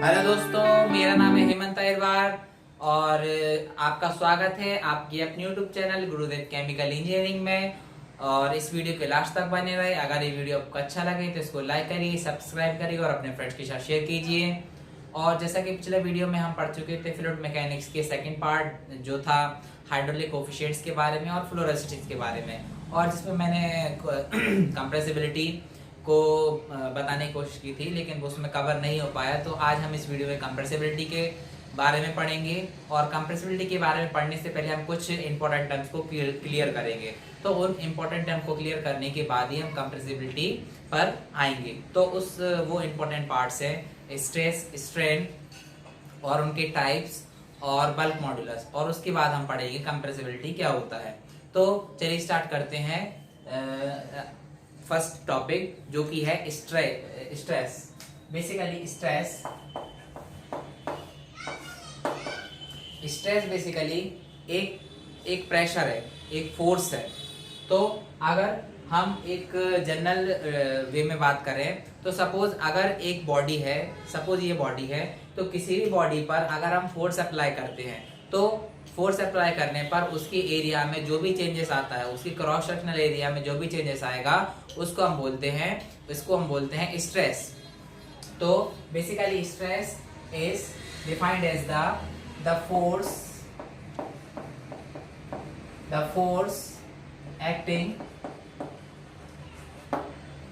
Hello दोस्तों, मेरा नाम है हेमंत अहिरवार और आपका स्वागत है आपकी अपने यूट्यूब चैनल गुरुदेव केमिकल इंजीनियरिंग में। और इस वीडियो के लास्ट तक बने रहे। अगर ये वीडियो आपको अच्छा लगे तो इसको लाइक करिए, सब्सक्राइब करिए और अपने फ्रेंड्स के साथ शेयर कीजिए। और जैसा कि पिछले वीडियो में हम पढ़ चुके थे फ्लूइड मैकेनिक्स के सेकंड पार्ट जो था हाइड्रोलिक कोफिशिएंट्स के बारे में और फ्लोरेसिटी के बारे में, और जिसमें मैंने कंप्रेसिबिलिटी को बताने की कोशिश की थी लेकिन वो उसमें कवर नहीं हो पाया। तो आज हम इस वीडियो में कंप्रेसिबिलिटी के बारे में पढ़ेंगे और कंप्रेसिबिलिटी के बारे में पढ़ने से पहले हम कुछ इंपॉर्टेंट टर्म्स को क्लियर करेंगे। तो उन इंपॉर्टेंट टर्म को क्लियर करने के बाद ही हम कंप्रेसिबिलिटी पर आएंगे। तो वो इंपॉर्टेंट पार्ट्स है स्ट्रेस, स्ट्रेन और उनके टाइप्स और बल्क मॉड्यूलस, और उसके बाद हम पढ़ेंगे कंप्रेसिबिलिटी क्या होता है। तो चलिए स्टार्ट करते हैं फर्स्ट टॉपिक जो कि है स्ट्रेस। बेसिकली स्ट्रेस बेसिकली एक प्रेशर है, एक फोर्स है। तो अगर हम एक जनरल वे में बात करें तो सपोज अगर एक बॉडी है, सपोज ये बॉडी है, तो किसी भी बॉडी पर अगर हम फोर्स अप्लाई करते हैं तो फोर्स अप्लाई करने पर उसके एरिया में जो भी चेंजेस आता है, उसकी क्रॉस सेक्शनल एरिया में जो भी चेंजेस आएगा उसको हम बोलते हैं स्ट्रेस। तो basically stress is defined as the force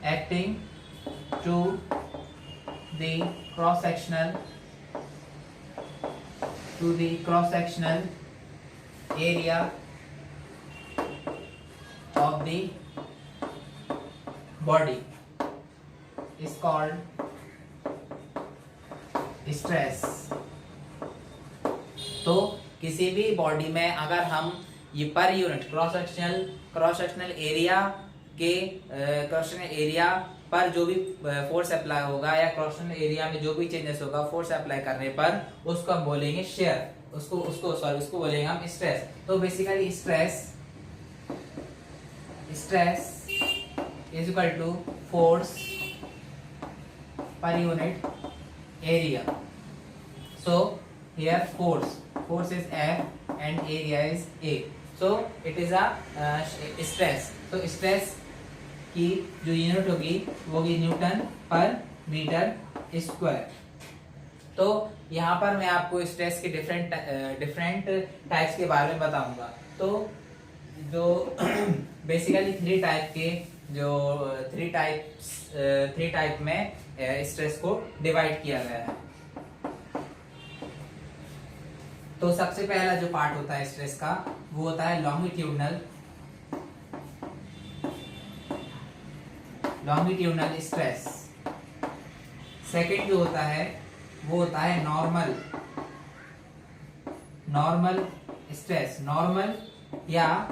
acting to the cross sectional area of the body is called stress। तो किसी भी बॉडी में अगर हम ये per unit cross sectional area पर जो भी फोर्स अप्लाई होगा या क्रॉस सेक्शनल एरिया में जो भी चेंजेस होगा फोर्स अप्लाई करने पर उसको हम बोलेंगे शेयर, उसको बोलेंगे हम स्ट्रेस। तो basically stress is equal to force per unit area. So here force is F and area is A, so it is a stress। तो स्ट्रेस की जो यूनिट होगी वो होगी न्यूटन पर मीटर स्क्वायर। तो यहाँ पर मैं आपको स्ट्रेस के डिफरेंट टाइप्स के बारे में बताऊंगा। तो जो बेसिकली थ्री टाइप में स्ट्रेस को डिवाइड किया गया है। तो सबसे पहला जो पार्ट होता है स्ट्रेस का वो होता है लॉन्गिट्यूडनल स्ट्रेस। सेकंड जो होता है वो होता है नॉर्मल स्ट्रेस, नॉर्मल या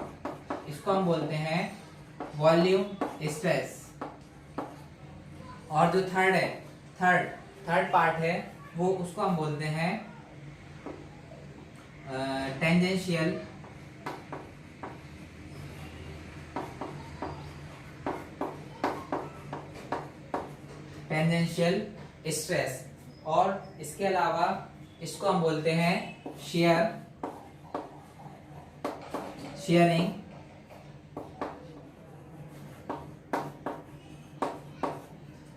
इसको हम बोलते हैं वॉल्यूम स्ट्रेस। और जो थर्ड पार्ट है वो उसको हम बोलते हैं टेंजेंशियल स्ट्रेस। और इसके अलावा इसको हम बोलते हैं शियरिंग।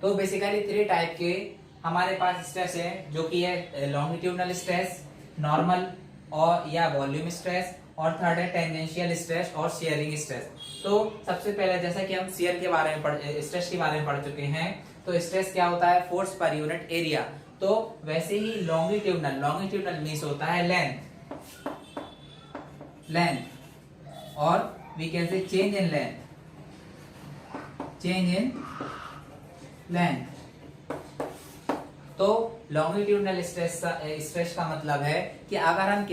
तो बेसिकली थ्री टाइप के हमारे पास स्ट्रेस है जो कि है लॉन्गिट्यूडनल स्ट्रेस, नॉर्मल और या वॉल्यूम स्ट्रेस, और थर्ड है टेंजेंशियल स्ट्रेस और शेयरिंग स्ट्रेस। तो सबसे पहले जैसा कि हम स्ट्रेस के बारे में पढ़ चुके हैं, तो स्ट्रेस क्या होता है फोर्स पर यूनिट एरिया। तो वैसे ही लॉन्गिट्यूडनल मींस होता है लेंथ और we can say change in length. तो लॉन्गिट्यूडनल स्ट्रेस का मतलब है कि अगर हम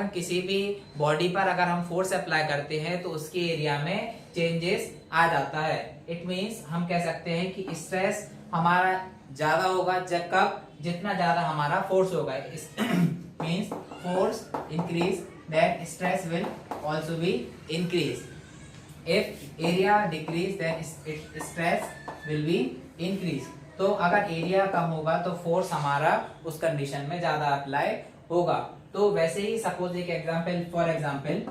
किसी भी बॉडी पर अगर हम फोर्स अप्लाई करते हैं तो उसके एरिया में चेंजेस आ जाता है। इट मींस हम कह सकते हैं कि स्ट्रेस हमारा ज्यादा होगा जितना ज्यादा हमारा फोर्स होगा। Means force increase that stress will also be increase. If area decrease then stress will be increase। तो अगर एरिया कम होगा तो फोर्स हमारा उस कंडीशन में ज्यादा अप्लाई होगा। तो वैसे ही सपोज एक एग्जांपल, फॉर एग्जांपल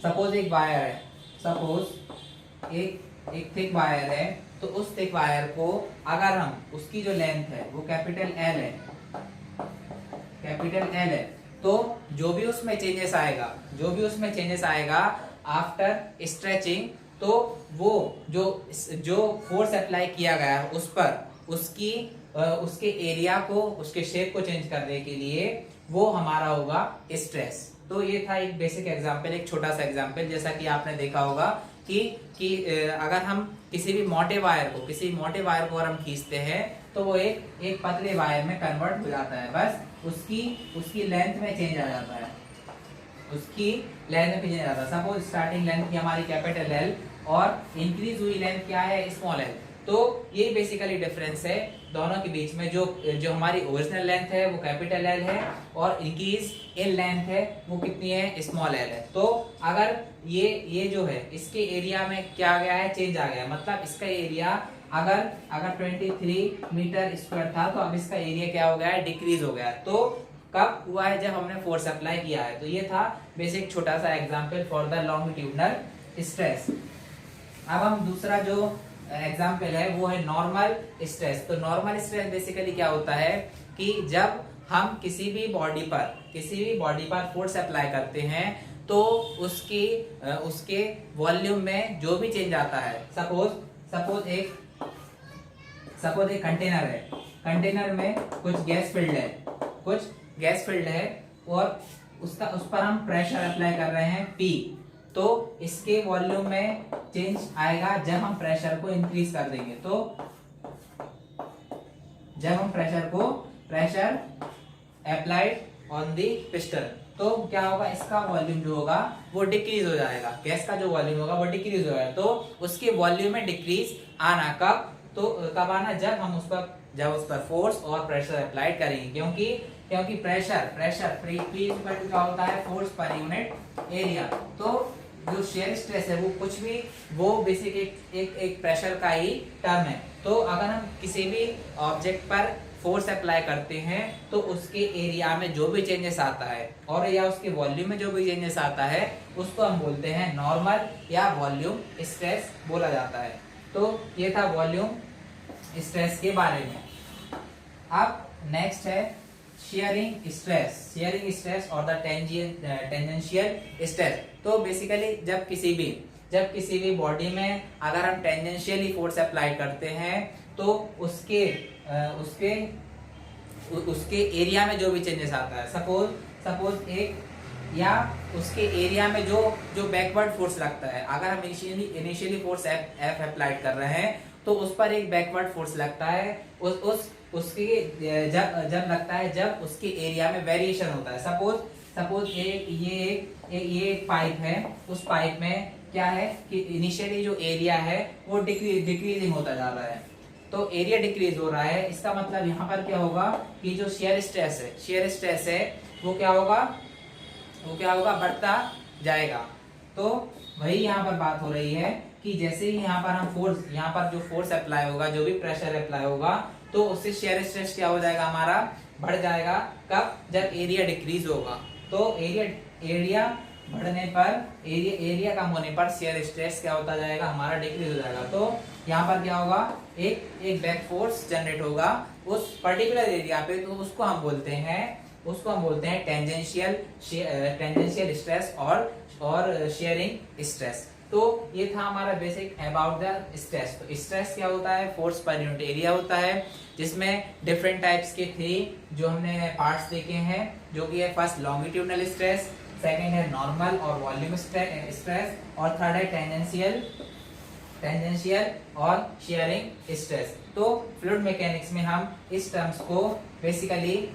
सपोज एक वायर है, सपोज एक थिक वायर है, तो उस थिक वायर को अगर हम उसकी जो लेंथ है वो कैपिटल एल है, कैपिटल एल है, तो जो भी उसमें चेंजेस आएगा आफ्टर स्ट्रेचिंग, तो वो जो फोर्स अप्लाई किया गया है उस पर उसके एरिया को, उसके शेप को चेंज करने के लिए वो हमारा होगा स्ट्रेस। तो ये था एक बेसिक एग्जांपल, एक छोटा सा एग्जांपल। जैसा कि आपने देखा होगा कि अगर हम किसी मोटे वायर को अगर हम खींचते हैं तो वो एक पतले वायर में कन्वर्ट हो जाता है, बस उसकी लेंथ में चेंज आ जाता है, सपोज स्टार्टिंग लेंथ की हमारी कैपिटल एल और इंक्रीज हुई लेंथ क्या है, स्मॉल एल। तो ये बेसिकली डिफरेंस है दोनों के बीच में। जो हमारी ओरिजिनल लेंथ है वो कैपिटल एल है और इंक्रीज इन लेंथ है वो कितनी है, स्मॉल एल है। तो अगर ये जो है इसके एरिया में क्या गया है, चेंज आ गया, मतलब इसका एरिया अगर 23 मीटर स्क्वायर था तो अब इसका एरिया क्या हो गया है, डिक्रीज हो गया। तो कब हुआ है, जब हमने फोर्स अप्लाई किया है। तो ये था बेसिक छोटा सा example for the longitudinal stress. अब हम दूसरा जो एग्जांपल है वो है नॉर्मल स्ट्रेस। तो नॉर्मल स्ट्रेस बेसिकली क्या होता है कि जब हम किसी भी बॉडी पर फोर्स अप्लाई करते हैं तो उसके वॉल्यूम में जो भी चेंज आता है, सपोज एक कंटेनर है, कंटेनर में कुछ गैस फिल्ड है और उस पर हम प्रेशर अप्लाई कर रहे हैं P, तो इसके वॉल्यूम में चेंज आएगा जब हम प्रेशर को इंक्रीज कर देंगे। तो जब हम pressure applied on the piston, तो क्या होगा, इसका वॉल्यूम जो होगा वो डिक्रीज हो जाएगा, गैस का जो वॉल्यूम होगा वो डिक्रीज हो जाएगा। तो उसके वॉल्यूम में डिक्रीज आना कब आना, जब हम उस पर फोर्स और प्रेशर अप्लाइड करेंगे, क्योंकि प्रेशर P क्या होता है, फोर्स पर यूनिट एरिया। तो जो शेयर स्ट्रेस है वो बेसिक एक प्रेशर का ही टर्म है। तो अगर हम किसी भी ऑब्जेक्ट पर फोर्स अप्लाई करते हैं तो उसके एरिया में जो भी चेंजेस आता है और या उसके वॉल्यूम में जो भी चेंजेस आता है उसको हम बोलते हैं नॉर्मल या वॉल्यूम स्ट्रेस बोला जाता है। तो ये था वॉल्यूम स्ट्रेस के बारे में। अब नेक्स्ट है शेयरिंग स्ट्रेस और द टेंजेंशियल स्ट्रेस। तो बेसिकली जब किसी भी बॉडी में अगर हम टेंजेंशियली फोर्स अप्लाई करते हैं तो उसके एरिया में जो भी चेंजेस आता है, सपोज उसके एरिया में जो बैकवर्ड फोर्स लगता है, अगर हम इनिशियली फोर्स F अप्लाई कर रहे हैं तो उस पर एक बैकवर्ड फोर्स लगता है, उसके जब लगता है जब उसके एरिया में वेरिएशन होता है। सपोज ये एक पाइप है, उस पाइप में क्या है कि इनिशियली जो एरिया है वो डिक्रीजिंग होता जा रहा है, तो एरिया डिक्रीज हो रहा है। इसका मतलब यहाँ पर क्या होगा कि जो शेयर स्ट्रेस है वो क्या होगा, बढ़ता जाएगा। तो वही यहाँ पर बात हो रही है कि जैसे ही यहाँ पर जो फोर्स अप्लाई होगा, जो भी प्रेशर अप्लाई होगा, तो उससे शेयर स्ट्रेस क्या हो जाएगा, हमारा बढ़ जाएगा। कब, जब एरिया डिक्रीज होगा। तो एरिया बढ़ने पर एरिया कम होने पर शेयर स्ट्रेस क्या होता जाएगा, हमारा डिक्रीज हो जाएगा। तो यहाँ पर क्या होगा, एक बैक फोर्स जनरेट होगा उस पर्टिकुलर एरिया पे, तो उसको हम बोलते हैं टेंजेंशियल स्ट्रेस और शेयरिंग स्ट्रेस। तो ये था हमारा बेसिक अबाउट द स्ट्रेस। तो स्ट्रेस क्या होता है, फोर्स पर यूनिट एरिया होता है, जिसमें डिफरेंट टाइप्स के 3 जो हमने पार्ट्स देखे हैं, जो कि है फर्स्ट लॉन्गिट्यूडनल स्ट्रेस, सेकंड है नॉर्मल और वॉल्यूम स्ट्रेस, और थर्ड है टेंजेंशियल और शेयरिंग स्ट्रेस। तो फ्लूइड मैकेनिक्स में हम इस टर्म्स को बेसिकली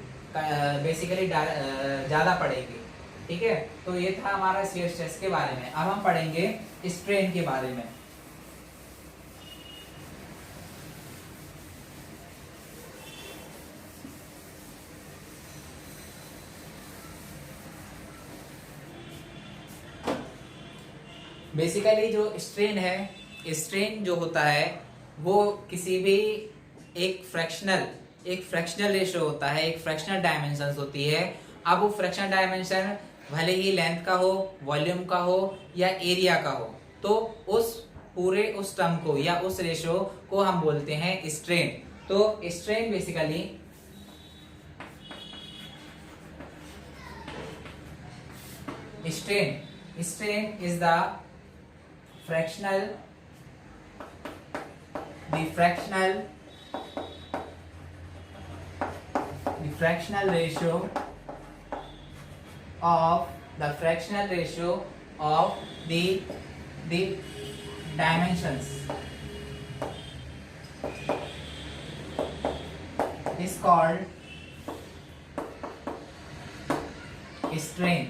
ज्यादा पढ़ेंगे, ठीक है। तो ये था हमारा शेयर स्ट्रेस के बारे में। अब हम पढ़ेंगे स्ट्रेन के बारे में। बेसिकली जो स्ट्रेन जो होता है वो किसी भी एक फ्रैक्शनल रेशियो होता है, एक फ्रैक्शनल डायमेंशन होती है। अब वो फ्रैक्शनल डायमेंशन भले ही लेंथ का हो, वॉल्यूम का हो या एरिया का हो, तो उस टर्म को या उस रेशियो को हम बोलते हैं स्ट्रेन। तो strain basically strain is the fractional ratio of the dimensions is called strain।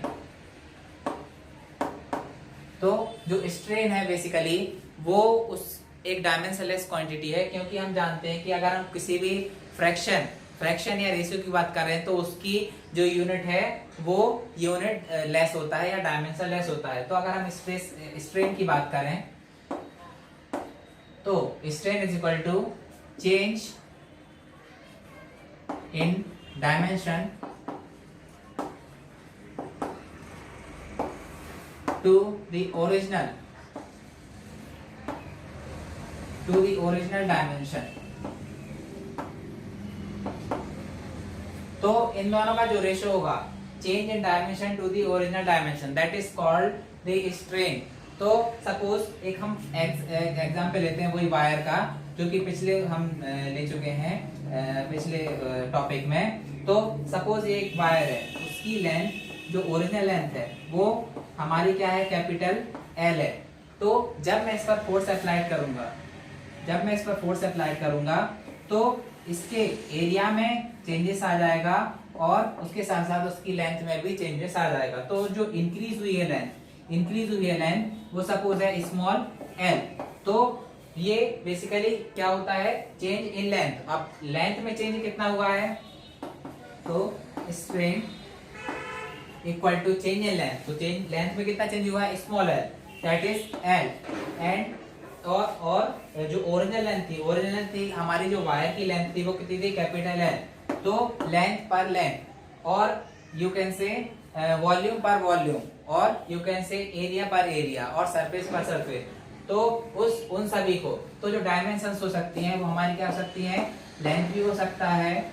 तो जो स्ट्रेन है बेसिकली वो उस एक डायमेंशनलेस क्वांटिटी है, क्योंकि हम जानते हैं कि अगर हम किसी भी फ्रैक्शन या रेशियो की बात कर रहे हैं तो उसकी जो यूनिट है वो यूनिट लेस होता है या डायमेंशन लेस होता है। तो अगर हम स्ट्रेन की बात करें तो strain is equal to change in dimension to the original dimension। तो इन दोनों का जो रेशियो होगा, change in dimension to the original dimension, that is called the strain. तो सपोज एक हम एग्जांपल लेते हैं वही वायर का, जो कि पिछले हम ले चुके हैं पिछले टॉपिक में। तो सपोज ये एक वायर है, उसकी लेंथ जो ओरिजिनल लेंथ है वो हमारी क्या है, कैपिटल एल है। तो जब मैं इस पर फोर्स अप्लाई करूंगा तो इसके एरिया में चेंजेस आ जाएगा और उसके साथ साथ उसकी लेंथ में भी चेंजेस आ जाएगा। तो जो इंक्रीज हुई है लेंथ वो सपोज है स्मॉल एल। तो ये बेसिकली क्या होता है, चेंज इन लेंथ। अब लेंथ में चेंज कितना हुआ है, तो strain equal to change in length. तो चेंज लेंथ में कितना चेंज हुआ है, small L, that is L. And और जो ओरिजिनल लेंथ थी हमारी, जो वायर की लेंथ थी वो कितनी थी, कैपिटल एल। तो लेंथ पर लेंथ, और यू कैन से वॉल्यूम पर वॉल्यूम, और यू कैन से एरिया पर एरिया, और सरफेस पर सरफेस। तो उन सभी को, तो जो डायमेंशंस हो सकती हैं वो हमारी क्या हो सकती हैं, लेंथ भी हो सकता है,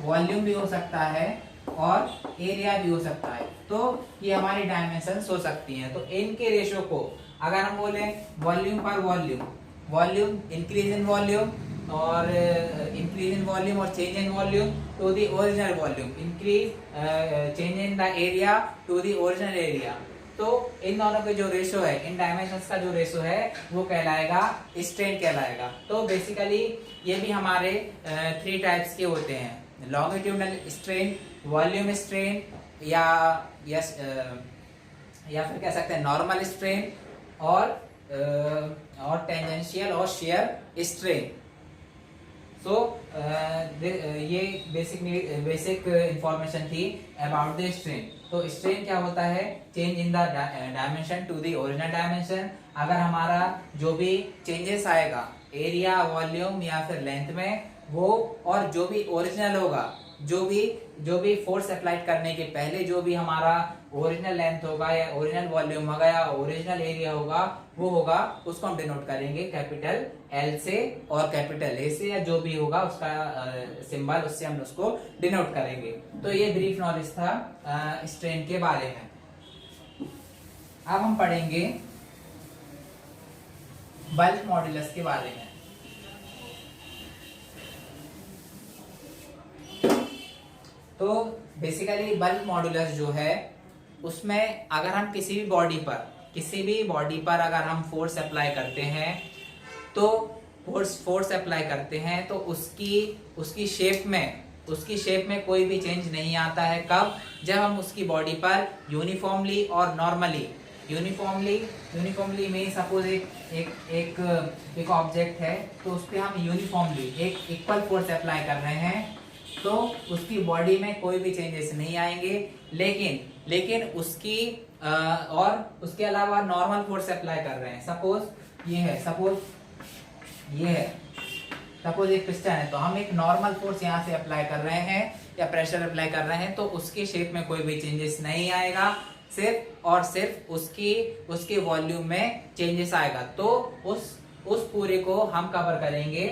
वॉल्यूम भी हो सकता है, और एरिया भी हो सकता है। तो ये हमारी डायमेंशंस हो सकती हैं। तो इनके रेशियो को अगर हम बोले वॉल्यूम पर वॉल्यूम इंक्रीज इन वॉल्यूम और change in volume to the original volume, increase change in the area to the original area. तो इन दोनों के जो रेशियो है, इन डायमेंशंस का जो रेशियो है वो कहलाएगा स्ट्रेन कहलाएगा। तो बेसिकली ये भी हमारे 3 टाइप्स के होते हैं, लॉन्गिट्यूडनल स्ट्रेन, वॉल्यूम स्ट्रेन, या फिर कह सकते हैं नॉर्मल स्ट्रेन, और टेंजेंशियल और शेयर स्ट्रेन। सो ये बेसिक इंफॉर्मेशन थी अबाउट द स्ट्रेन। तो स्ट्रेन क्या होता है, change in the dimension to the original dimension. अगर हमारा जो भी चेंजेस आएगा एरिया, वॉल्यूम या फिर लेंथ में, वो और जो भी ओरिजिनल होगा, जो भी फोर्स अप्लाई करने के पहले जो भी हमारा ओरिजिनल लेंथ होगा या ओरिजिनल वॉल्यूम होगा या ओरिजिनल एरिया होगा, वो होगा, उसको हम डिनोट करेंगे कैपिटल एल से और कैपिटल ए से, या जो भी होगा उसका सिंबल, उससे हम उसको डिनोट करेंगे। तो ये ब्रीफ नॉलेज था स्ट्रेन के बारे में। अब हम पढ़ेंगे बल्क मॉड्यूलस के बारे में। तो बेसिकली बल्क मॉड्यूलस जो है, उसमें अगर हम किसी भी बॉडी पर अगर हम फोर्स अप्लाई करते हैं, तो फोर्स अप्लाई करते हैं तो उसकी शेप में कोई भी चेंज नहीं आता है। कब, जब हम उसकी बॉडी पर यूनिफॉर्मली और नॉर्मली, यूनिफॉर्मली में सपोज एक ऑब्जेक्ट है, तो उस पर हम यूनिफॉर्मली एक इक्वल फोर्स अप्लाई कर रहे हैं, तो उसकी बॉडी में कोई भी चेंजेस नहीं आएंगे। लेकिन उसकी और उसके अलावा नॉर्मल फोर्स अप्लाई कर रहे हैं, सपोज ये है, सपोज ये है, सपोज एक पिस्टन है, तो हम एक नॉर्मल फोर्स यहाँ से अप्लाई कर रहे हैं या प्रेशर अप्लाई कर रहे हैं, तो उसके शेप में कोई भी चेंजेस नहीं आएगा, सिर्फ और सिर्फ उसके वॉल्यूम में चेंजेस आएगा। तो उस पूरे को हम कवर करेंगे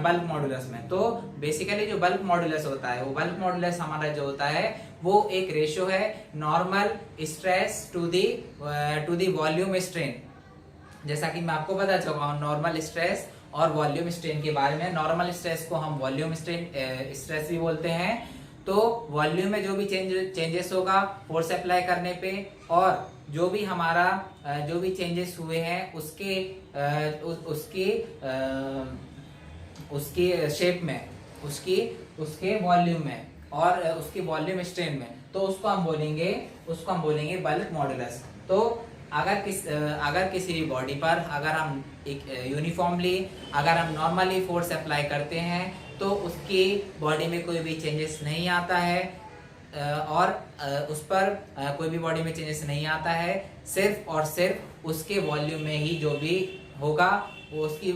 बल्क मॉडुलस में। तो बेसिकली जो बल्क मॉडुलस होता है, वो बल्क मॉडुलस हमारा जो होता है वो एक रेशियो है normal stress to the volume strain. जैसा कि मैं आपको बता चुका हूँ नॉर्मल स्ट्रेस और वॉल्यूम स्ट्रेन के बारे में। नॉर्मल स्ट्रेस को हम वॉल्यूम स्ट्रेस भी बोलते हैं। तो वॉल्यूम में जो भी चेंजेस होगा फोर्स अप्लाई करने पे, और जो भी हमारा जो भी चेंजेस हुए हैं उसके शेप में, उसके वॉल्यूम में और उसके वॉल्यूम स्ट्रेन में, तो उसको हम बोलेंगे बल्क मॉडुलस। तो अगर किसी भी बॉडी पर अगर हम एक यूनिफॉर्मली अगर हम नॉर्मली फोर्स अप्लाई करते हैं तो उसकी बॉडी में कोई भी चेंजेस नहीं आता है, और उस पर कोई भी बॉडी में चेंजेस नहीं आता है, सिर्फ और सिर्फ उसके वॉल्यूम में ही जो भी होगा वो उसकी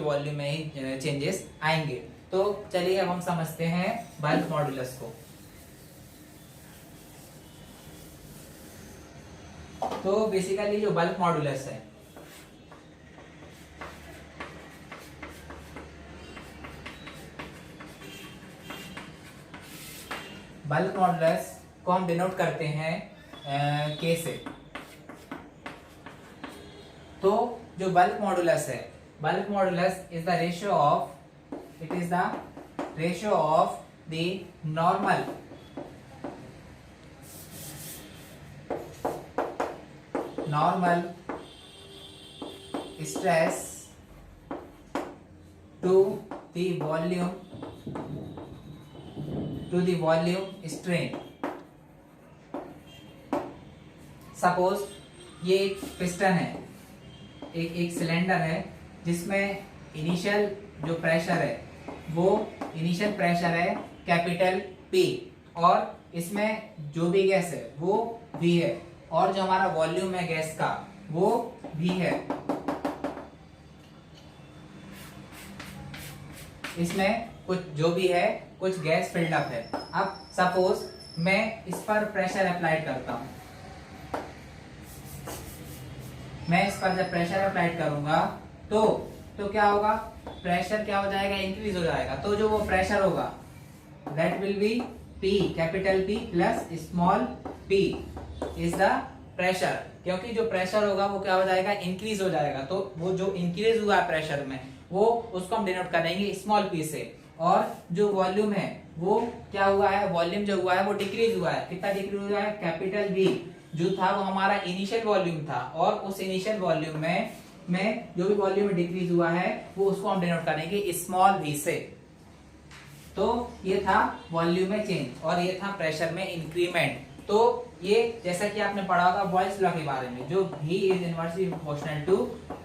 वॉल्यूम में ही चेंजेस आएंगे। तो चलिए अब हम समझते हैं बल्क मॉडुलस को। तो बेसिकली जो बल्क मॉडुलस है, बल्क मॉडुलस को हम डिनोट करते हैं के से। तो जो बल्क मॉडुलस है, bulk modulus is the ratio of the normal stress to the volume strain. Suppose ये एक पिस्टन है, एक सिलेंडर है, जिसमें इनिशियल जो प्रेशर है वो इनिशियल प्रेशर है कैपिटल P, और इसमें जो भी गैस है वो V है, और जो हमारा वॉल्यूम है गैस का वो V है। इसमें कुछ जो भी है कुछ गैस फिल्ड अप है। अब सपोज मैं इस पर प्रेशर अप्लाई करता हूं, मैं इस पर जब प्रेशर अप्लाई करूंगा तो क्या होगा, प्रेशर क्या हो जाएगा, इंक्रीज हो जाएगा। तो जो वो प्रेशर होगा that will B P, capital P plus small p is the pressure, क्योंकि जो प्रेशर होगा वो क्या हो जाएगा, इंक्रीज हो जाएगा। तो वो जो इंक्रीज हुआ है प्रेशर में वो उसको हम डिनोट करेंगे स्मॉल p से। और जो वॉल्यूम है वो क्या हुआ है, वॉल्यूम जो हुआ है वो डिक्रीज हुआ है। कितना डिक्रीज हुआ है, कैपिटल V जो था वो हमारा इनिशियल वॉल्यूम था, और उस इनिशियल वॉल्यूम में जो भी वॉल्यूम डिक्रीज हुआ है वो उसको हम डिनोट करेंगे स्मॉल v से। तो ये था वॉल्यूम में चेंज और ये था प्रेशर में इंक्रीमेंट। तो ये जैसा कि आपने पढ़ा होगा बॉयल्स लॉ के बारे में, जो V is inversely proportional to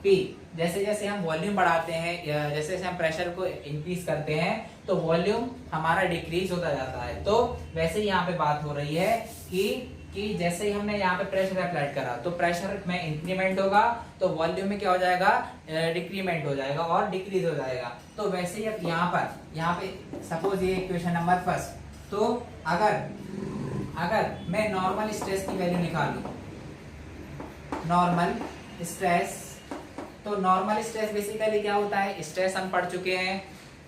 P। जैसे जैसे हम वॉल्यूम बढ़ाते हैं या जैसे जैसे हम प्रेशर को इंक्रीज करते हैं तो वॉल्यूम हमारा डिक्रीज होता जाता है। तो वैसे ही यहाँ पे बात हो रही है कि जैसे ही हमने यहाँ पे प्रेशर अप्लाई करा तो प्रेशर में इंक्रीमेंट होगा, तो वॉल्यूम में क्या हो जाएगा, डिक्रीमेंट हो जाएगा और डिक्रीज हो जाएगा। तो वैसे ही अब यहाँ पे सपोज ये इक्वेशन नंबर फर्स्ट। तो अगर मैं नॉर्मल स्ट्रेस की वैल्यू निकालूं, नॉर्मल स्ट्रेस, तो नॉर्मल स्ट्रेस बेसिकली क्या होता है, स्ट्रेस हम पढ़ चुके हैं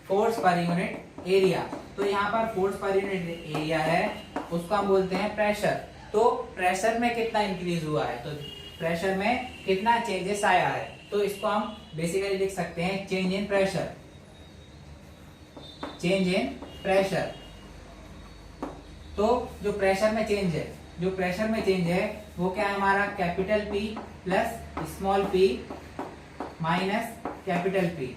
फोर्स पर यूनिट एरिया। तो यहाँ पर फोर्स पर यूनिट एरिया है, उसको हम बोलते हैं प्रेशर। तो प्रेशर में कितना इंक्रीज हुआ है, तो प्रेशर में कितना चेंजेस आया है, तो इसको हम बेसिकली लिख सकते हैं change in pressure, change in pressure. तो जो प्रेशर में चेंज है वो क्या है हमारा, capital P plus small p minus capital P,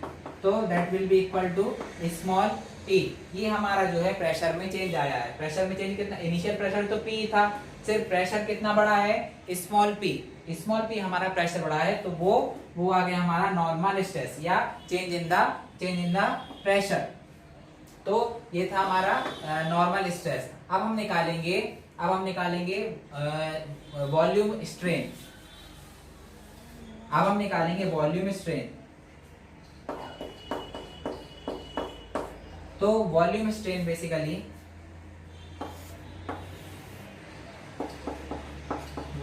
तो that will be equal to small p। ये हमारा जो है प्रेशर में चेंज आया है। प्रेशर में चेंज कितना, इनिशियल प्रेशर तो P था, सिर्फ प्रेशर कितना बढ़ा है, स्मॉल p हमारा प्रेशर बढ़ा है, तो वो आ गया हमारा नॉर्मल स्ट्रेस या चेंज इन द प्रेशर। तो ये था हमारा नॉर्मल स्ट्रेस। अब हम निकालेंगे वॉल्यूम स्ट्रेन। अब हम निकालेंगे वॉल्यूम स्ट्रेन। तो volume strain basically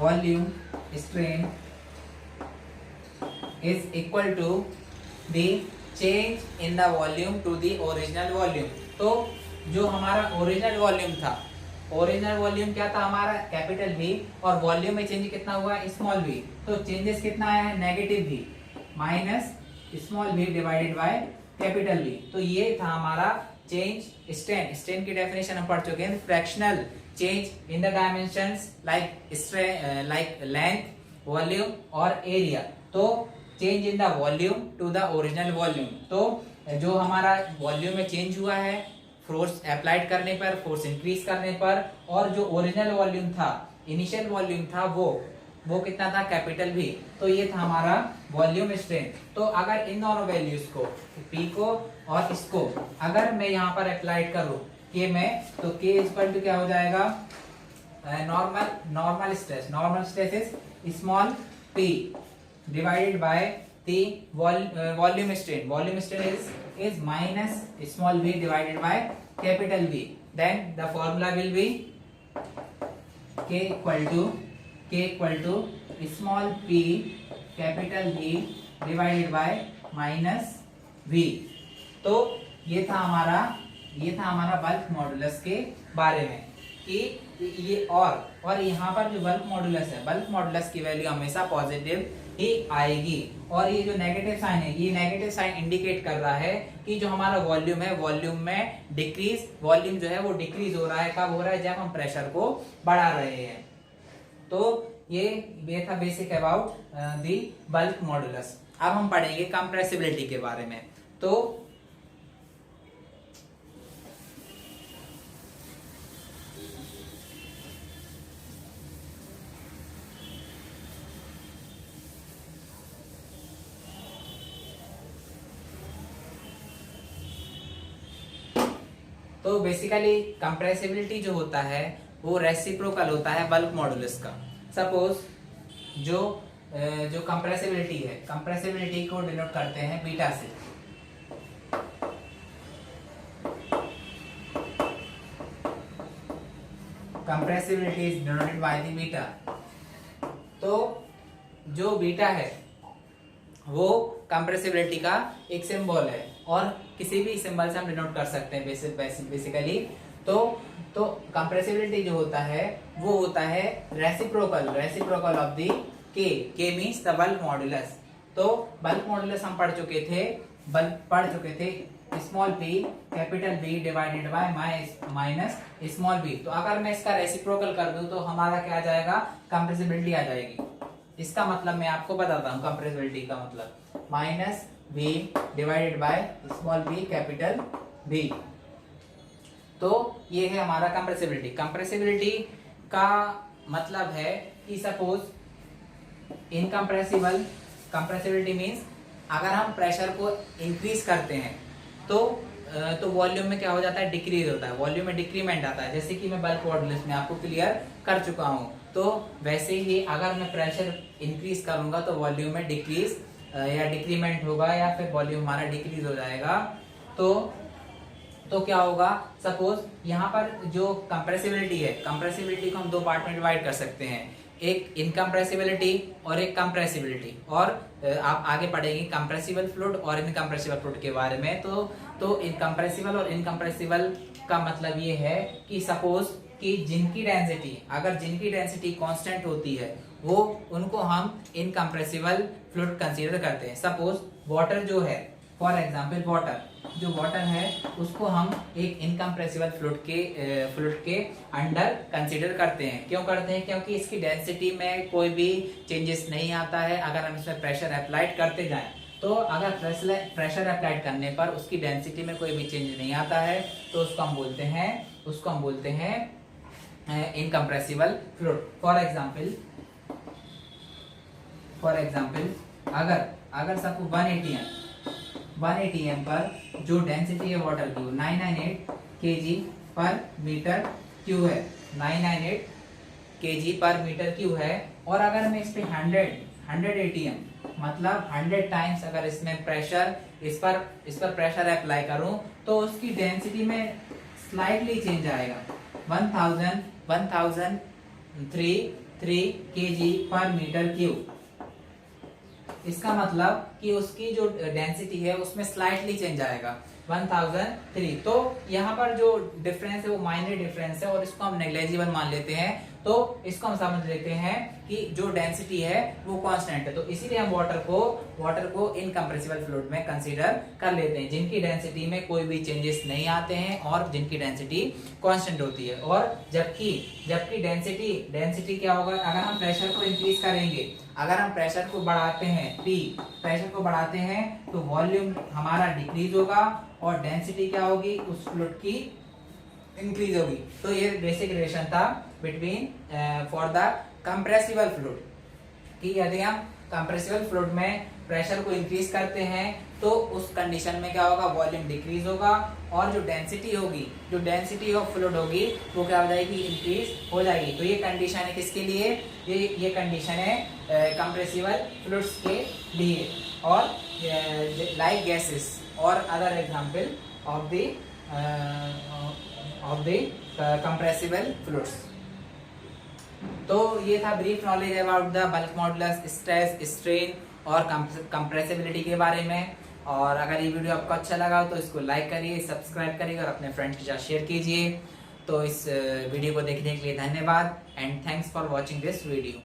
volume strain is equal to the change in the volume to the original volume। तो जो हमारा ओरिजिनल वॉल्यूम था, ओरिजिनल वॉल्यूम क्या था हमारा कैपिटल V, और वॉल्यूम में चेंज कितना हुआ स्मॉल v, तो चेंजेस कितना आया है negative v minus small v divided by capital V। तो ये था हमारा चेंज स्ट्रेन। स्ट्रेन की डेफिनेशन हम पढ़ चुके हैं, fractional change in the dimensions like length, volume और एरिया। तो change in the volume to the original volume, तो जो हमारा वॉल्यूम में चेंज हुआ है फोर्स अप्लाइड करने पर, फोर्स इंक्रीज करने पर, और जो ओरिजिनल वॉल्यूम था, इनिशियल वॉल्यूम था, वो कितना था कैपिटल V। तो ये था हमारा वॉल्यूम स्ट्रेन। तो अगर इन दोनों वैल्यूज को P को और इसको अगर मैं यहाँ पर अप्लाइड करूँ K में, तो K इक्वल टू क्या हो जाएगा normal stress is small p divided by the volume strain। Volume strain is minus small v divided by capital V। Then the formula will be k equal to small p capital V divided by minus v। तो ये था हमारा bulk modulus के बारे में कि ये और यहाँ पर जो बल्क मॉडुलस है, बल्क मॉडुलस की वैल्यू हमेशा पॉजिटिव ही आएगी। और ये जो नेगेटिव साइन है, ये नेगेटिव साइन इंडिकेट कर रहा है कि जो हमारा वॉल्यूम है, वॉल्यूम में डिक्रीज, वॉल्यूम जो है वो डिक्रीज हो रहा है। कब हो रहा है? जब हम प्रेशर को बढ़ा रहे हैं। तो ये था basic about the bulk modulus. अब हम पढ़ेंगे कंप्रेसिबिलिटी के बारे में। तो बेसिकली कंप्रेसिबिलिटी जो होता है वो रेसिप्रोकल होता है बल्क मॉडुलस का। सपोज जो कंप्रेसिबिलिटी है, कंप्रेसिबिलिटी को डिनोट करते हैं बीटा से। Compressibility is denoted by the beta. तो जो बीटा है वो कंप्रेसिबिलिटी का एक सिंबल है, और किसी भी सिंबल से हम डिनोट कर सकते हैं बेसिकली। तो कंप्रेसिबिलिटी जो होता है वो होता है रेसिप्रोकल ऑफ द के मींस द बल्क मॉडुलस। तो बल्क मॉडुलस हम पढ़ चुके थे small p capital V divided bye minus small v। तो अगर मैं इसका रेसिप्रोकल कर दूं तो हमारा क्या आ जाएगा? कंप्रेसिबिलिटी आ जाएगी। इसका मतलब मैं आपको बताता हूँ कंप्रेसिबिलिटी का मतलब minus v divided by small p capital V। तो ये है हमारा कंप्रेसिबिलिटी। कंप्रेसिबिलिटी का मतलब है कि सपोज इनकम्प्रेसिबल, कंप्रेसिबिलिटी मींस अगर हम प्रेशर को इंक्रीज करते हैं तो वॉल्यूम में क्या हो जाता है? डिक्रीज होता है, वॉल्यूम में डिक्रीमेंट आता है। जैसे कि मैं बल्क मॉडुलस में आपको क्लियर कर चुका हूँ। तो वैसे ही अगर मैं प्रेशर इंक्रीज करूंगा तो वॉल्यूम में डिक्रीज या डिक्रीमेंट होगा, या फिर वॉल्यूम हमारा डिक्रीज हो जाएगा। तो क्या होगा? सपोज यहाँ पर जो कंप्रेसिबिलिटी है, कंप्रेसिबिलिटी को हम दो पार्ट में डिवाइड कर सकते हैं, एक इनकम्प्रेसिबिलिटी और एक कंप्रेसिबिलिटी। और आप आगे पढ़ेंगे कंप्रेसिबल फ्लूइड और इनकम्प्रेसिबल फ्लूइड के बारे में। तो इनकम्प्रेसिबल और इनकम्प्रेसिबल का मतलब ये है कि सपोज कि जिनकी डेंसिटी कांस्टेंट होती है वो उनको हम इनकम्प्रेसिबल फ्लूइड कंसीडर करते हैं। सपोज वाटर जो है, फॉर एग्जांपल वाटर है उसको हम एक इनकम्प्रेसिबल फ्लूइड के अंडर कंसीडर करते हैं। क्यों करते हैं? क्योंकि इसकी डेंसिटी में कोई भी चेंजेस नहीं आता है। अगर हम इसमें प्रेशर अप्लाइड करते जाएं तो अगर प्रेशर अप्लाइड करने पर उसकी डेंसिटी में कोई भी चेंज नहीं आता है तो उसको हम बोलते हैं इनकम्प्रेसिबल फ्लूइड। फॉर एग्जांपल अगर सपोज 1 atm पर जो डेंसिटी है वाटर की 998 kg पर मीटर क्यू है, 998 kg पर मीटर क्यू है। और अगर मैं इस पे 100 atm मतलब 100 टाइम्स अगर इसमें प्रेशर इस पर प्रेशर अप्लाई करूं तो उसकी डेंसिटी में स्लाइटली चेंज आएगा। 1003 kg पर मीटर क्यूब। इसका मतलब कि उसकी जो डेंसिटी है उसमें स्लाइटली चेंज आएगा 1003। तो यहाँ पर जो डिफरेंस है वो माइनर डिफरेंस है और इसको हम नेग्लेजिबल मान लेते हैं। तो इसको हम समझ लेते हैं कि जो डेंसिटी है वो कांस्टेंट है। तो इसीलिए हम वाटर को इनकम्प्रेसिबल फ्लूइड में कंसीडर कर लेते हैं, जिनकी डेंसिटी में कोई भी चेंजेस नहीं आते हैं और जिनकी डेंसिटी कांस्टेंट होती है। और जबकि डेंसिटी क्या होगा, अगर हम प्रेशर को इंक्रीज करेंगे, अगर हम प्रेशर को बढ़ाते हैं प्रेशर को बढ़ाते हैं तो वॉल्यूम हमारा डिक्रीज होगा और डेंसिटी क्या होगी, उस फ्लूइड की इंक्रीज होगी। तो ये बेसिक रिलेशन था between for the compressible fluid कि यदि हम कंप्रेसिबल फ्लूइड में प्रेशर को इंक्रीज करते हैं तो उस कंडीशन में क्या होगा, वॉल्यूम डिक्रीज होगा और जो डेंसिटी ऑफ फ्लूइड होगी वो क्या हो जाएगी, इंक्रीज हो जाएगी। तो ये कंडीशन है किसके लिए, ये कंडीशन है कंप्रेसिबल फ्लूइड्स के लिए। और लाइक गैसेस और other example of the compressible fluids. तो ये था brief knowledge about the bulk modulus, stress, strain और कंप्रेसिबिलिटी के बारे में। और अगर ये वीडियो आपको अच्छा लगा तो इसको लाइक करिए, सब्सक्राइब करिए और अपने फ्रेंड्स के साथ शेयर कीजिए। तो इस वीडियो को देखने के लिए धन्यवाद and thanks for watching this video.